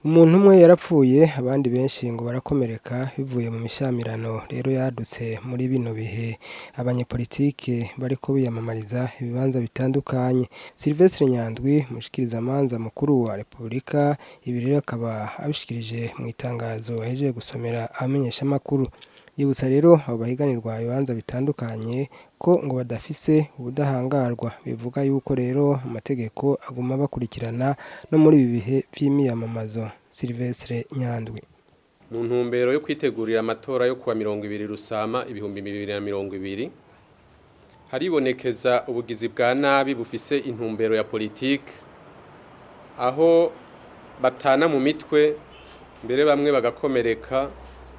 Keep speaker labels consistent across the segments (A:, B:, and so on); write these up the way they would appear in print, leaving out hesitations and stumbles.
A: Umuntu umwe yarapfuye abandi benshi ngo barakomereka bivuye mu mishamirano rero yadutse muri bino bihe abanyepolitike bariko biyamamariza ibibanza bitandukanye. Sylvestre Nyandwi mushikirizamanza mukuru wa Repubulika ibi rero akaba abishikirije mu itangazo ahejeje gusomera abamenyeshamakuru. Yibutsa rero abo bahiganirwa ibibanza bitandukanye ko ngo badafise ubudahangarwa bivuga yuko rero amategeko aguma bakurikirana no muri ibi bihe vy'imiyamamazo. Sylvestre Nyandwi.
B: Mu ntumbero yo kwitegurira amatora yo kuwa 20 Rusama 2020 haribonekeza ubugizi bwa nabi bufise intumbero ya politike aho batana mu mitwe mbere bamwe bagakomereka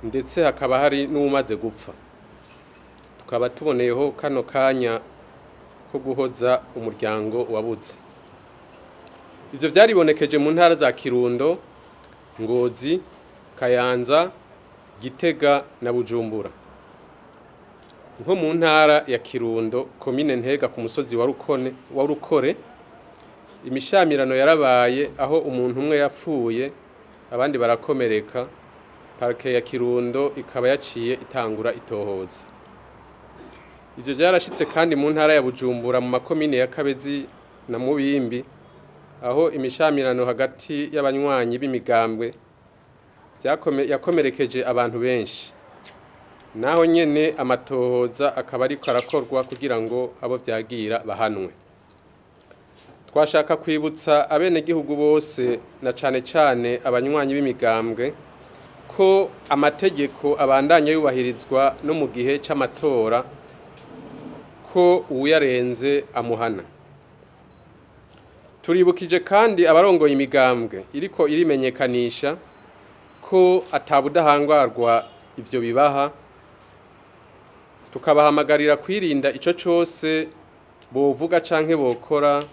B: ndetse hakaba hari n'umaze gupfa. Tukaba tuboneyeho kano kanya ko guhoza umuryango wabuze. Ivyo vyaribonekeje mu ntara za Kirundo, Ngozi, Kayanza, Gitega na Bujumbura. Nko mu ntara ya Kirundo, komine Ntega ku musozi wa Rukore, imishamirano yarabaye aho umuntu umwe yapfuye abandi barakomereka. Parke ya Kirundo ikaba yaciye itangura itohoza. Ivyo byarashitse kandi mu ntara ya Bujumbura mu makomine ya Kabezi na Mubimbi aho imishamirano hagati y'abanywanyi b'imigambwe yakomerekeje abantu benshi. Naho nyene amatohoza akaba ariko arakorwa kugira ngo abo vyagira bahanwe. Twashaka kwibutsa abenegihugu bose na cane abanywanyi b'imigambwe ko amategeko abandanya yubahirizwa no mu gihe c'amatora ko uyarenze amuhana. Turibukije kandi abarongoye imigambwe iriko irimenyekanisha ko atabudahangarwa ivyo bibaha, tukabahamagarira kwirinda ico cose bovuga canke bokora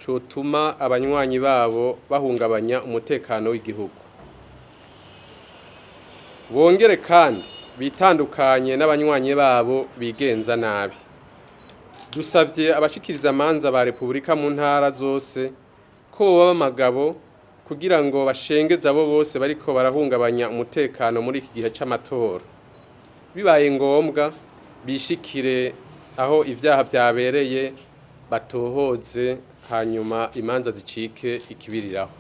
B: cotuma abanywanyi babo bahungabanya umutekano w'igihugu. Bongere kandi bitandukanye n'abanywanyi babo bigenza nabi. Dusavye abashikirizamanza ba Repubulika mu ntara zose ko baba amagabo kugira ngo bashengeze abo bose bariko barahungabanya umutekano muri iki gihe c'amatora. Bibaye ngombwa bishikire aho ivyaha vyabereye batohoze hanyuma imanza zicike ikibiriraho.